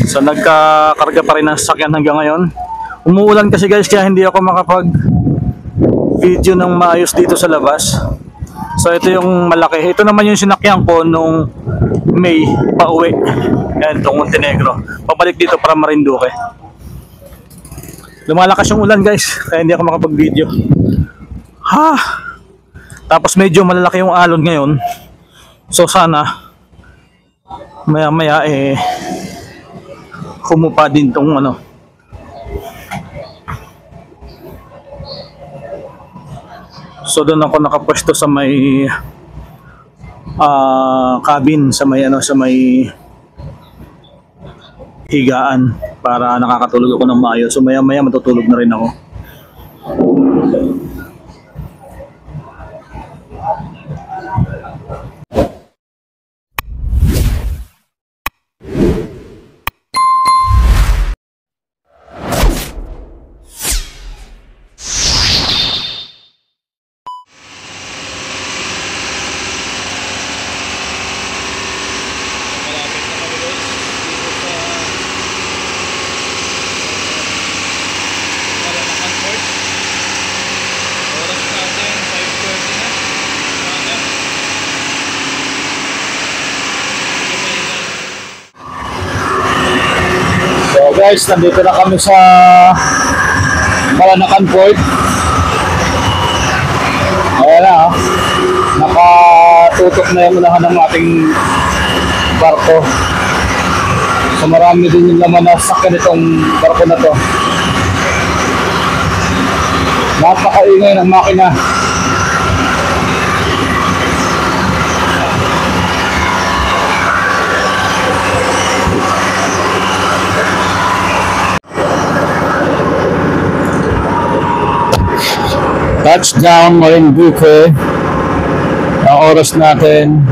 So nagkakarga pa rin ng sasakyan hanggang ngayon. Umuulan kasi guys, kaya hindi ako makapag video ng maayos dito sa labas. So ito yung malaki. Ito naman yung sinakyan ko nung May pauwi. Yan, itong Montenegro. Pabalik dito para Marinduque. Lumalakas yung ulan guys, kaya hindi ako makapag video. Tapos medyo malalaki yung alon ngayon. So sana maya maya humupa din tong ano. So doon ako nakapwesto sa may cabin, sa may ano, sa may higaan para nakakatulog ako ng maayos. So maya maya matutulog na rin ako. Guys, nandito na kami sa Malanacan Port. Ayan na, nakatutok na yung unahan ng ating barko. So marami din yung laman na sakyan itong barko na to. Napakaingay ng makina. Touchdown Marinduque. Ang oras natin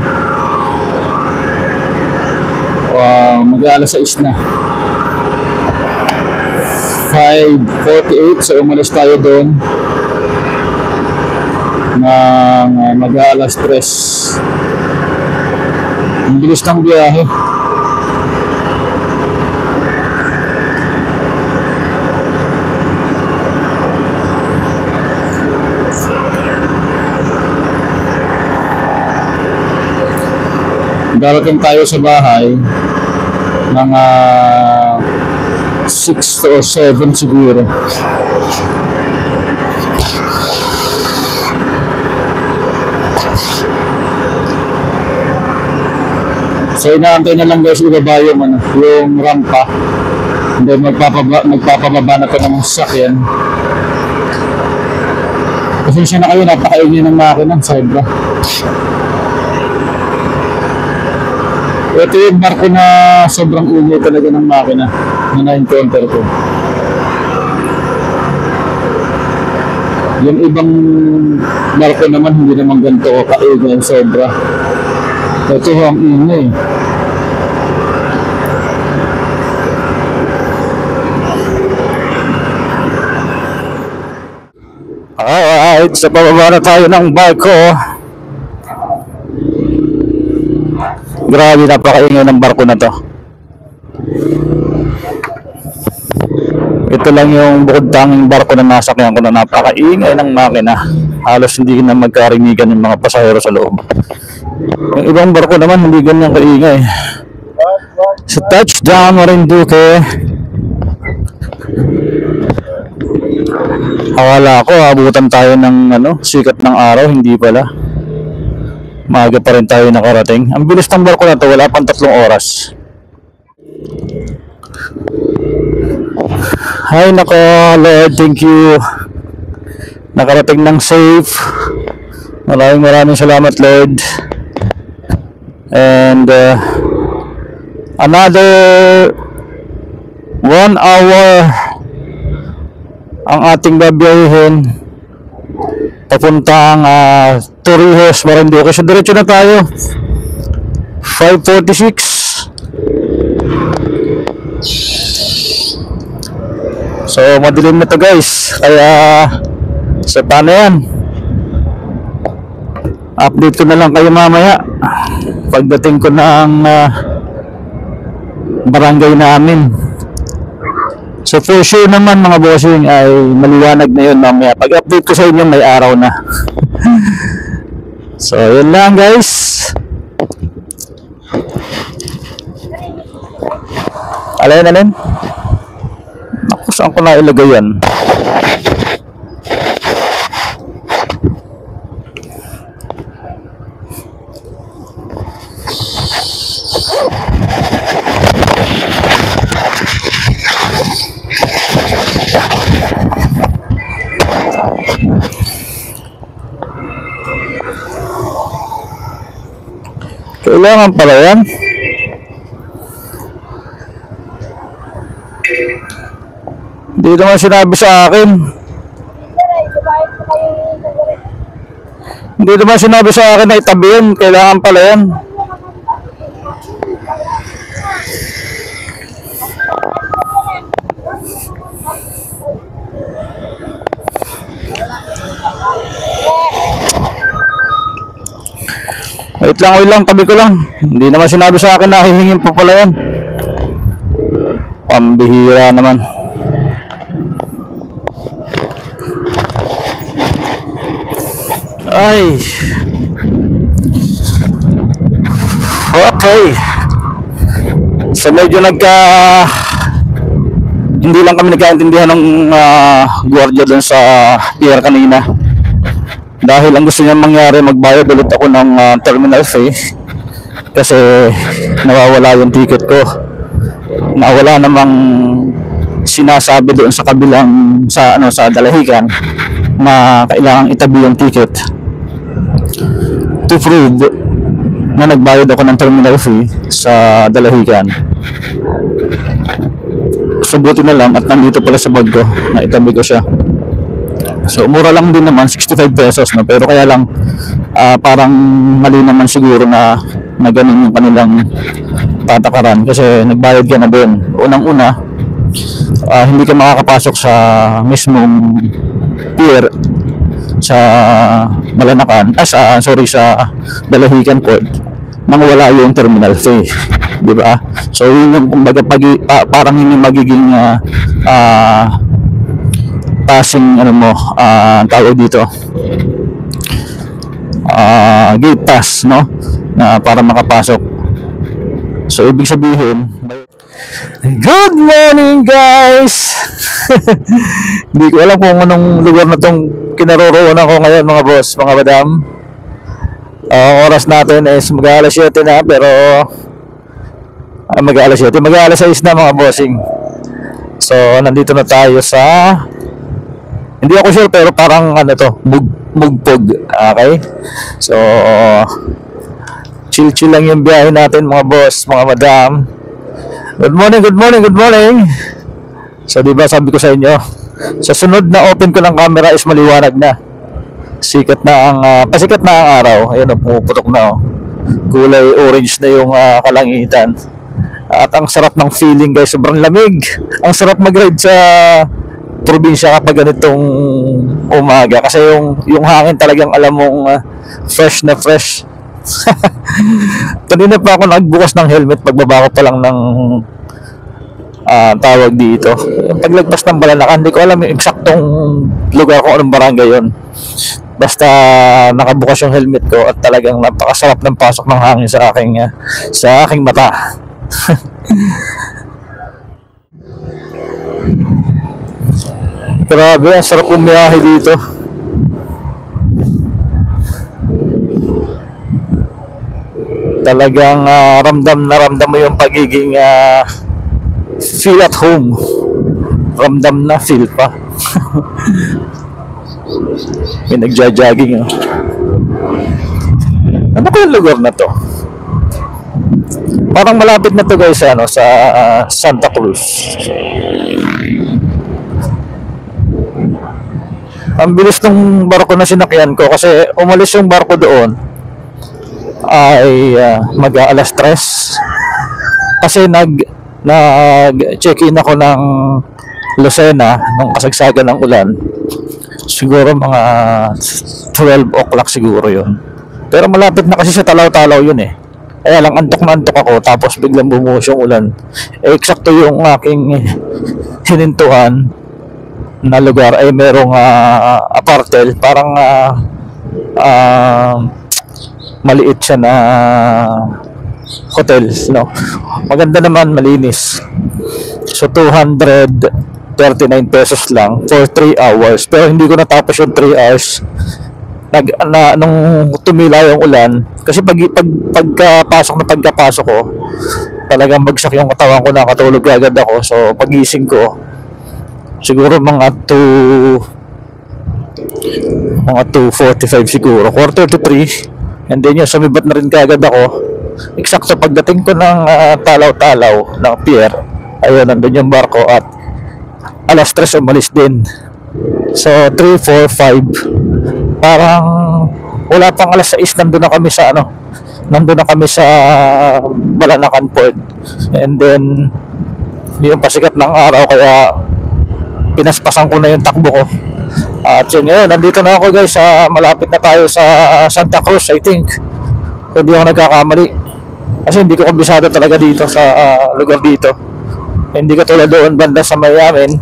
mag-alas 6 na, 5:48. So umalis tayo doon ng mag-alas 3. Ang bilis ng biyahe. Darating tayo sa bahay mga 6 or 7 siguro. So inaantay na lang guys ibaba yung rampa. Hindi magpapababa na ito ng sasakyan. Pasensya na kayo, napakaingay ng makina, sobra. Ito yung barko na sobrang ingay talaga ng makina na na-encounter ko. Yung ibang barko naman hindi naman ganito o kaingay, sobra. Ito ang ingay. Alright, sa pababa na tayo ng barko. Grabe, napakaingay ng barko na to. Ito lang yung bukod tanging barko na nasakyan ko na napakaingay ng makina. Halos hindi na magkarinigan yung mga pasahero sa loob. Yung ibang barko naman hindi ganyan kaingay. Sa touchdown Marinduque. Akala ko abutan tayo ng sikat ng araw, hindi pala. Maaga pa rin tayo nakarating. Ang bilis ng barko na to, wala pang 3 oras. Ay nako, Lord, thank you. Nakarating ng safe. Maraming salamat, Lord. And another 1 hour ang ating babiyahin papuntang Torrijos, Marinduque. So diretso na tayo. 5:46. So madilim na to guys, kaya sa paano yan, update ko na lang kayo mamaya pagdating ko ng barangay namin. So for sure naman mga bossing ay maliwanag na yun mamaya. Pag-update ko sa inyo may araw na. So yun lang guys. Alin? Naku, saan ko na ilagay yan? Kailangan pala yan. Hindi naman sinabi sa akin. Hindi naman sinabi sa akin na itabi yun. Kailangan pala yan. Wait lang, tabi ko lang. Hindi naman sinabi sa akin na hihingin pa pala yan. Pambihira naman. Ay. Okay. So medyo hindi lang kami nagkaintindihan ng gwardiya dun sa pier kanina. Dahil ang gusto niya mangyari, magbayad ulit ako ng terminal fee kasi nawawala yung ticket ko. Nawala namang sinasabi doon sa kabilang sa dalahican na kailangang itabi yung ticket to prove na nagbayad ako ng terminal fee sa dalahican. So buti na lang at nandito pala sa bag ko na itabi ko siya. So mura lang din naman, 65 pesos no? Pero kaya lang parang mali naman siguro na ganun yung kanilang patakaran kasi nagbayad ka na din. Unang-una, hindi ka makakapasok sa mismong pier sa Malanacan, sa Dalahican Port nang wala yung terminal fee, di ba? So yun yung kumbaga parang yun yung magiging passing tawag dito gate pass no na para makapasok. So ibig sabihin, good morning guys. Hindi ko alam kung anong lugar na tong kinaroroonan ko ngayon mga boss, mga madam. Oras natin is mag-alas 7 na pero mag-alas 6 na mga bossing. So nandito na tayo sa, hindi ako sure pero parang Mugpog. Okay? So chill lang yung biyahe natin mga boss, mga madam. Good morning. So diba sabi ko sa inyo, sa sunod na open ko ng camera is maliwanag na. Pasikat na ang araw. Ayun, pumuputok na kulay orange na yung kalangitan. At ang sarap ng feeling guys, sobrang lamig. Ang sarap mag-ride sa probinsya kapag ganitong umaga kasi yung hangin talagang alam mong fresh na fresh. Kanina pa ako nagbukas ng helmet pagbaba ko pa lang ng tawag dito. Paglagpas ng Balanacan, hindi ko alam yung eksaktong lugar ko, anong barangay yun. Basta nakabukas yung helmet ko at talagang napakasarap ng pasok ng hangin sa aking mata. Grabe, ang sarap umiyahe dito. Talagang ramdam mo yung pagiging feel at home. Ramdam na, feel pa. May nagja-jogging. Ano ko yung lugar na to? Parang malapit na to guys sa Santa Cruz. Ang bilis ng barko na sinakyan ko kasi umalis yung barko doon ay mag-aalas 3 kasi nag-check-in ako ng Lucena nung kasagsagan ng ulan. Siguro mga 12 o'clock siguro yun. Pero malapit na kasi sa Talaw-Talaw yun eh. Kaya lang antok na antok ako tapos biglang bumuhos yung ulan. Eksakto yung aking hinintuan na lugar ay merong apartel, parang maliit siya na hotel, no? Maganda naman, malinis. So 239 pesos lang for 3 hours. Pero hindi ko natapos yung 3 hours. Nung tumila yung ulan, kasi pagkapasok ko, talagang bagsak yung katawan ko, nakatulog agad ako. So pagising ko, siguro mga 2:45 siguro, quarter to 3. And then yun, sumibat na rin kaagad ako. Eksakto pagdating ko ng Talaw-Talaw ng pier, ayun, nandun yung barko at alas 3 umalis din. So 3, 4, 5, parang wala pang alas 6 nandun na kami sa Balanacan Port. And then yung pasikat ng araw, kaya pinaspasan ko na yung takbo ko. At yun, nandito na ako guys, malapit na tayo sa Santa Cruz, I think, kung hindi ako nagkakamali, kasi hindi ko kabisado talaga dito sa lugar dito. Hindi ko tulad doon banda sa Mayamin,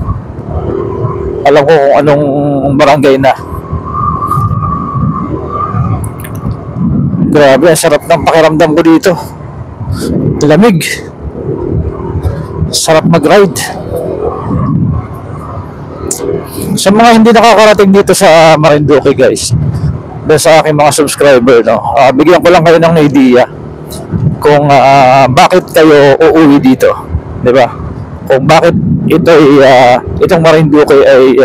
alam ko kung anong barangay na. Grabe, ang sarap ng pakiramdam ko dito, lamig, sarap mag-ride. Sa mga hindi nakakarating dito sa Marinduque guys, dahil sa aking mga subscriber, no, bigyan ko lang kayo ng idea kung bakit kayo uuwi dito, di ba? Kung bakit itong Marinduque ay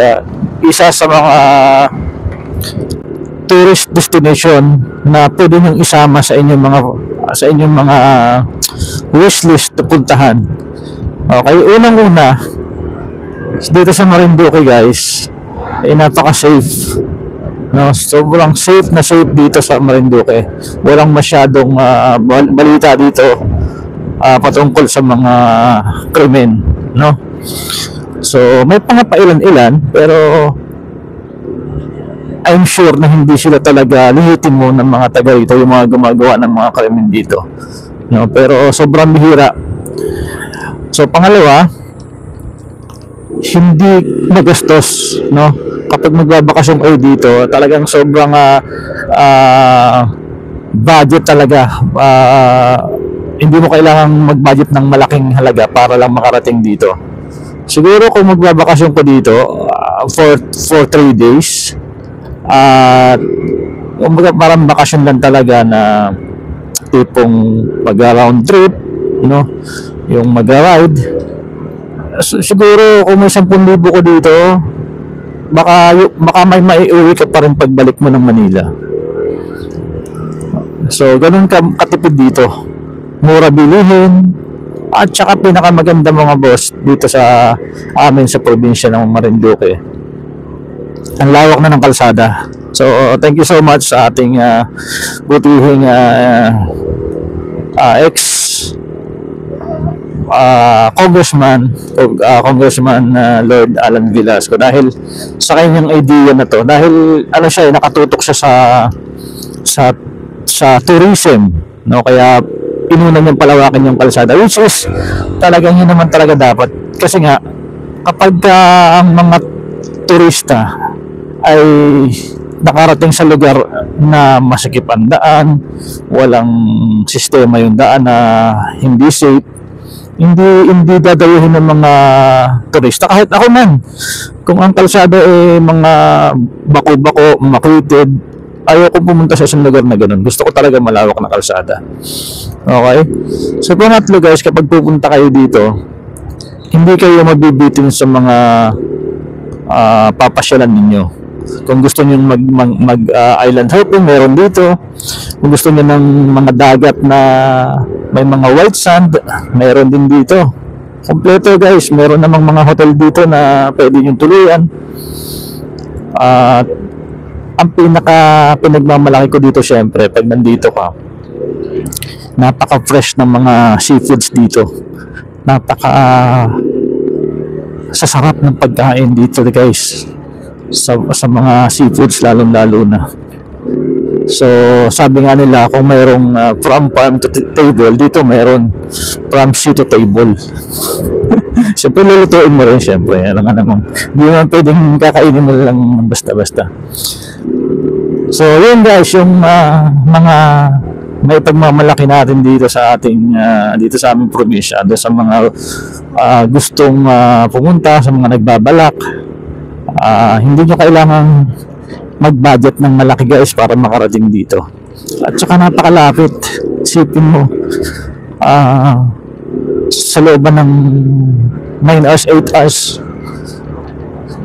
isa sa mga tourist destination na pwede niyong isama sa inyong mga wishlist na puntahan. Okay, unang-una, dito sa Marinduque guys, ay napaka-safe, no? Sobrang safe na safe dito sa Marinduque. Walang masyadong balita dito patungkol sa mga krimen, no? So may pangapailan-ilan, pero I'm sure na hindi sila talaga lihitin mo ng mga taga rito, yung mga gumagawa ng mga krimen dito, no? Pero sobrang bihira. So pangalawa, hindi magastos, no? Kapag magbabakasyon kayo dito, talagang sobrang budget talaga. Hindi mo kailangang mag-budget ng malaking halaga para lang makarating dito. Siguro kung magbabakasyon ko dito for 3 days, parang bakasyon lang talaga na tipong mag-round trip, no? Yung mag-ride. Siguro kung may 10,000 ko dito, baka may maiuwi ka pa rin pagbalik mo ng Manila. So ganun katipid dito, mura bilihin, at saka pinakamaganda mga boss dito sa amin sa probinsya ng Marinduque, ang lawak na ng kalsada. So thank you so much sa ating butihing Congressman Lord Alan Velasco, dahil sa kanyang idea na to, dahil siya, nakatutok siya sa tourism, no? Kaya inuna niyang palawakin yung kalsada, which is talagang yun naman talaga dapat, kasi nga kapag ang mga turista ay nakarating sa lugar na masikip ang daan, walang sistema yung daan, na hindi safe, hindi dadayuhin ng mga turista. Kahit ako man, kung ang kalsada mga bako-bako, makitid, ayoko pumunta sa isang lugar na ganun. Gusto ko talaga malawak na kalsada. Okay? So pangatlo guys, kapag pupunta kayo dito, hindi kayo mabibitin sa mga papasyalan ninyo. Kung gusto niyo mag island hopping, meron dito. Kung gusto niyo ng mga dagat na may mga white sand, meron din dito. Kompleto guys, meron namang mga hotel dito na pwede nyo tuluyan. Ang pinagmamalaki ko dito, syempre, pag nandito ka, napaka-fresh ng mga seafoods dito. Sasarap ng pagkain dito guys. Sa mga seafoods, lalong-lalo na. So sabi nga nila kung mayroong from farm to table, dito mayroon from sea to table. Siyempre lulutuin mo rin, siyempre. Alam nga naman, hindi naman pwedeng kakainin mo lang basta-basta. So yun guys, yung mga may pagmamalaki natin dito sa ating dito sa aming probinsya, do sa mga gustong pumunta, sa mga nagbabalak, hindi nyo kailangan mag-budget ng malaki guys para makarating dito. At saka napakalapit. Isipin mo, sa looban ng 9 hours, 8 hours,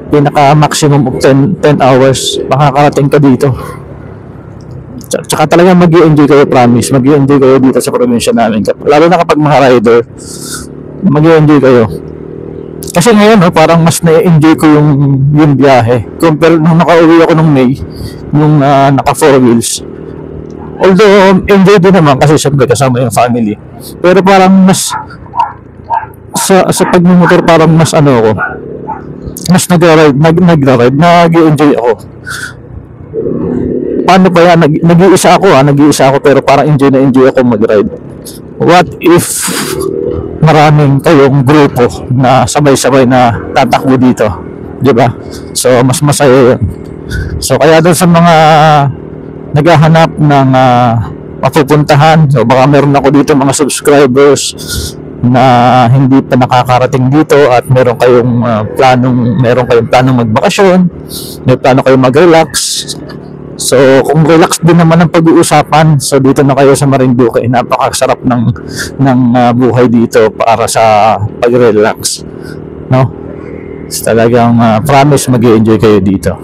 pinaka maximum of 10 hours, makakarating ka dito. Tsaka talaga mag-i-enjoy kayo, promise. Mag-i-enjoy kayo dito sa probinsya namin. Lalo na kapag mga rider, mag-i-enjoy kayo. Kasi ngayon, parang mas na-enjoy ko yung biyahe. Compare nung nakauwi ako nung May, nung naka 4 wheels. Although, enjoy din naman kasi siyempre kasama yung family. Pero parang mas, sa pagmumotor parang mas ako, mas nag-ride, nag-i-enjoy ako. Paano pa yan? Nag-iisa ako pero parang enjoy na enjoy ako mag-ride. What if maraming kayong grupo na sabay-sabay na tatakbo dito, di ba? So mas masaya yun. So kaya doon sa mga naghahanap ng mapupuntahan, so baka meron ako dito mga subscribers na hindi pa nakakarating dito at meron kayong planong magbakasyon, may plano kayong mag-relax. So kung relax din naman ang pag-uusapan, so dito na kayo sa Marinduque. Napakasarap ng buhay dito para sa pag-relax, no? So, talagang promise mag-i-enjoy kayo dito.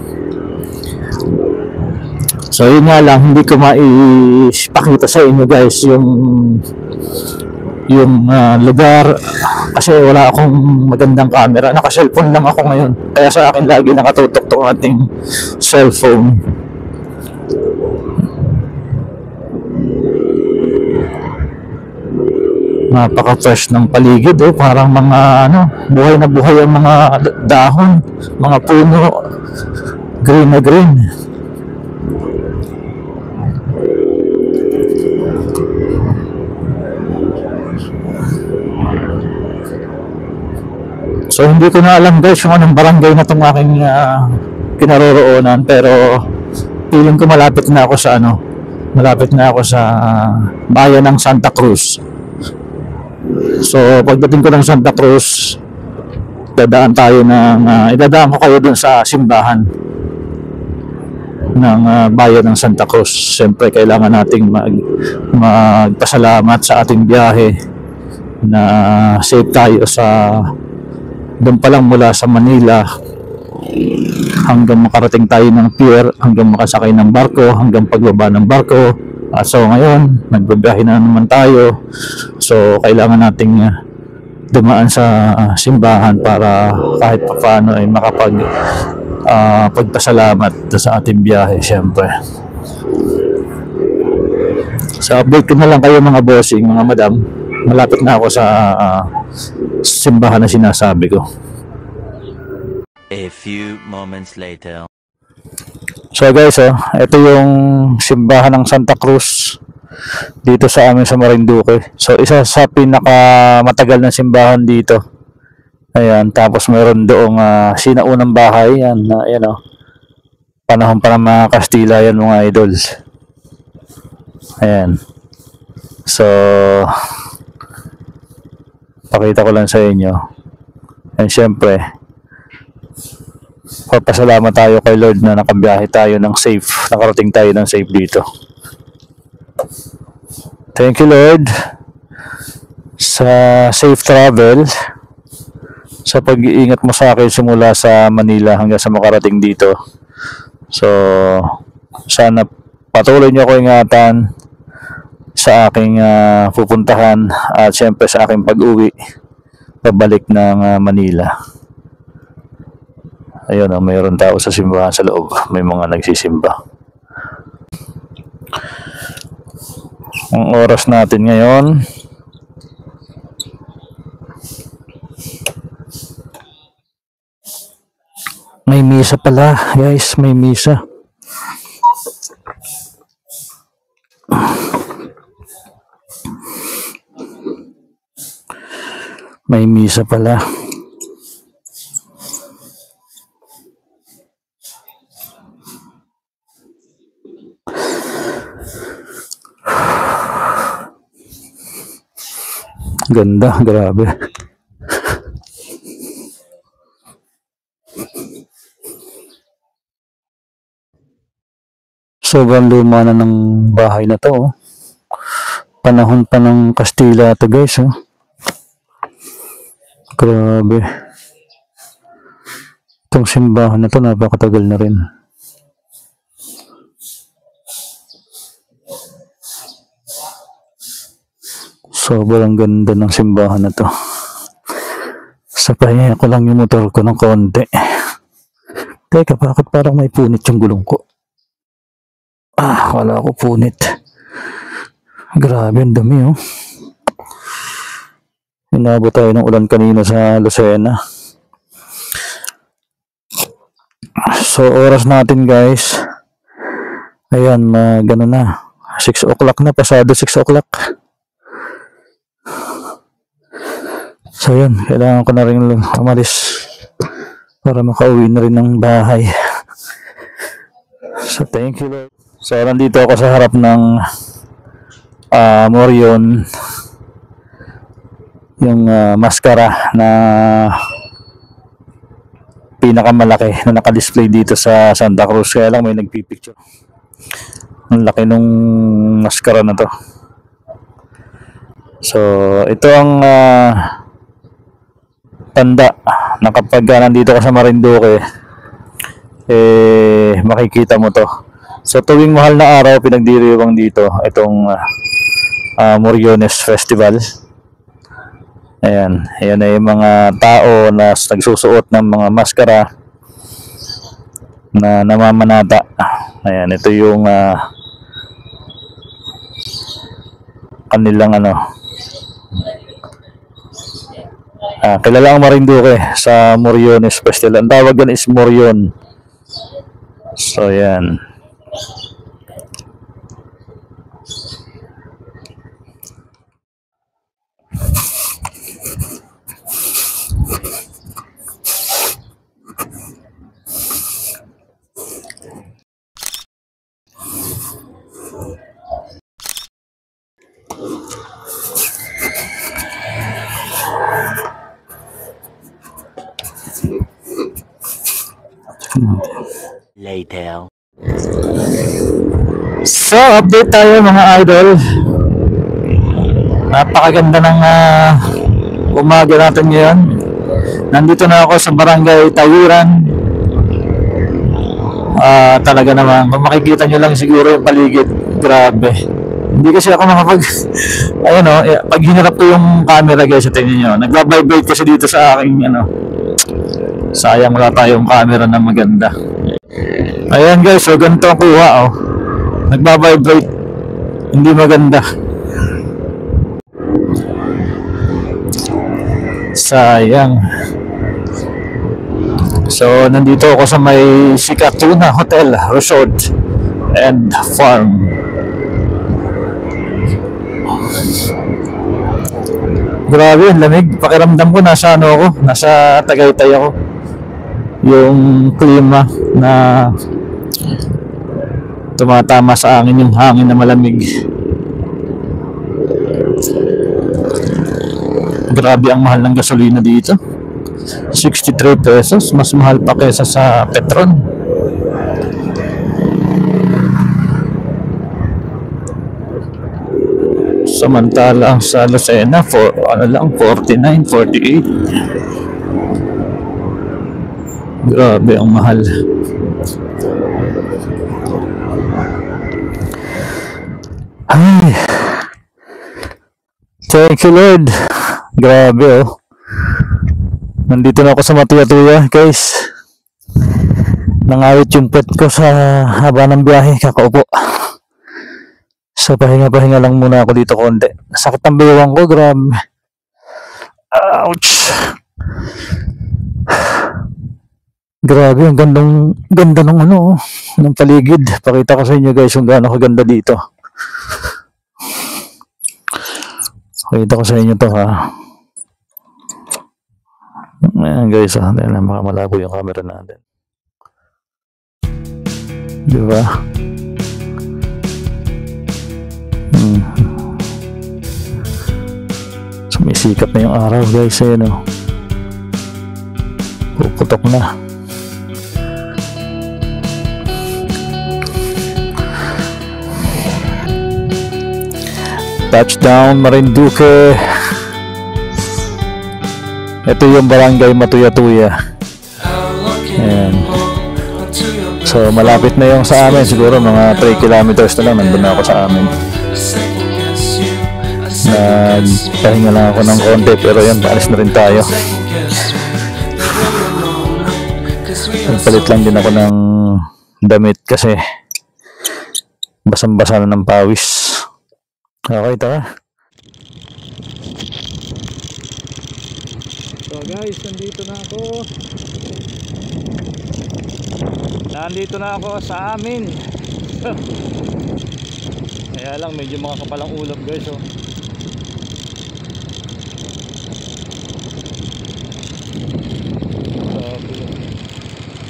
So yun nga lang, hindi ko maipakita sa inyo guys yung lugar kasi wala akong magandang camera. Naka-cellphone lang ako ngayon, kaya sa akin lagi nakatutok tong ating cellphone. Napaka-fresh ng paligid, parang mga buhay na buhay ang mga dahon, mga puno, green na green. So hindi ko na alam guys yung anong barangay na itong aking kinaroroonan, pero feeling ko malapit na ako sa bayan ng Santa Cruz. So pagdating ko ng Santa Cruz, idadaan ko kayo dun sa simbahan ng bayan ng Santa Cruz. Siyempre kailangan nating magpasalamat sa ating biyahe na safe tayo doon pa lang mula sa Manila hanggang makarating tayo ng pier, hanggang makasakay ng barko, hanggang pagbaba ng barko. So ngayon, nagbabiyahe na naman tayo. So kailangan nating dumaan sa simbahan para kahit paano ay pagpasalamat sa ating biyahe, syempre. So update ko na lang kayo mga bossing, mga madam. Malapit na ako sa simbahan na sinasabi ko. A few moments later. So guys, ito yung simbahan ng Santa Cruz dito sa amin sa Marinduque. So isa sa pinakamatagal na simbahan dito. Ayan, tapos meron doong sinaunang bahay. Ayan, panahon pa ng mga Kastila yan mga idols. Ayan. So pakita ko lang sa inyo. And syempre, papasalamat tayo kay Lord na nakabiyahe tayo ng safe, nakarating tayo ng safe dito. Thank you Lord sa safe travel, sa pag-iingat mo sa akin simula sa Manila hanggang sa makarating dito. So sana patuloy niyo ako ingatan sa aking pupuntahan at syempre sa aking pag-uwi pabalik ng Manila. Ayun, mayroon tao sa simbahan sa loob, may mga nagsisimba. Ang oras natin ngayon may misa pala guys, may misa. May misa pala. Ganda, grabe. Sobrang luma na ng bahay na to. Oh. Panahon pa ng Kastila to guys. Oh. Grabe. Itong simbahan na to napakatagal na rin. Sobrang ganda ng simbahan na to. Sa pahinga ko lang yung motor ko ng konti. Teka, bakit parang may punit yung gulong ko? Wala ko punit. Grabe, ang dami oh. Inabot tayo ng ulan kanina sa Lucena. So, oras natin guys. Ayan, gano'n na. 6 o'clock na, pasado 6 o'clock. So, yun. Kailangan ko na rin umalis para makauwi na rin ng bahay. So, thank you Lord. So, nandito ako sa harap ng Morion. Yung maskara na pinakamalaki na nakadisplay dito sa Santa Cruz. Kaya lang may nagpipicture. Ang laki nung maskara na to. So, ito ang tanda na kapag nandito ka sa Marinduque, makikita mo to. So, tuwing mahal na araw, pinagdiriwang dito itong Moriones Festival. Ayan, ayan ay mga tao na nagsusuot ng mga maskara na namamanata. Ayan, ito yung kanilang kilala ang Marinduque sa Moriones Festival. Ang tawag yan is Morion. So, ayan. Later. So, update tayo mga idol. Napakaganda ng umaga natin ngayon. Nandito na ako sa Barangay Tayuran. Talaga naman, kung makikita nyo lang siguro yung paligid, grabe. Hindi kasi ako ayun o, pag hinarap ko yung camera guys, tingnan nyo, nagbabibrate kasi dito sa aking sayang wala tayong camera na maganda. Ayan guys, so ganito ang kuha oh. Nagbabibrate, hindi maganda. Sayang. So, nandito ako sa may Sikatuna Hotel, Resort and Farm. Grabe, lamig. Pakiramdam ko nasa ako, nasa Tagaytay ako. Yung klima na tumatama sa akin, yung hangin na malamig. Grabe ang mahal ng gasolina dito. 63 pesos, mas mahal pa kaysa sa Petron. Samantala ang sa Lucena, 49, 48. Grabe ang mahal. Ay, thank you Lord. Grabe oh. Nandito na ako sa Matuya-tuya guys. Nangawit yung pet ko sa haba ng biyahe, kakaupo. So pahinga-pahinga lang muna ako dito konti. Sakit ang bewang ko, grabe. Ouch. Grabe, ang ganda ng ng paligid. Pakita ko sa inyo guys kung gaano kaganda dito. Pakita ko sa inyo to ha. Ayan guys, dahil malabo yung camera natin. Di ba? Sumisikap na yung araw guys, ayun o. Puputok na. Touchdown Marinduque. Ito yung barangay Matuyatuya. Ayan. So malapit na yung sa amin, siguro mga 3 kilometers na lang nandun na ako sa amin. Nagpahinga lang ako ng konti, pero yan, paalis na rin tayo. Nagpalit lang din ako ng damit kasi basang-basa na ng pawis. Okay, tara. So guys, nandito na ako. Nandito na ako sa amin. Kaya lang medyo makakapalang ulap guys, oh.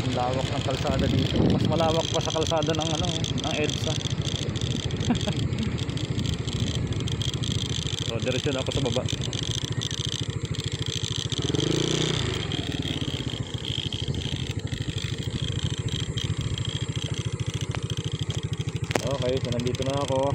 Ang lawak ng kalsada dito. Mas malawak pa sa kalsada ng ano, ng EDSA. So, diretso na ako sa baba. Okay, so nandito na ako.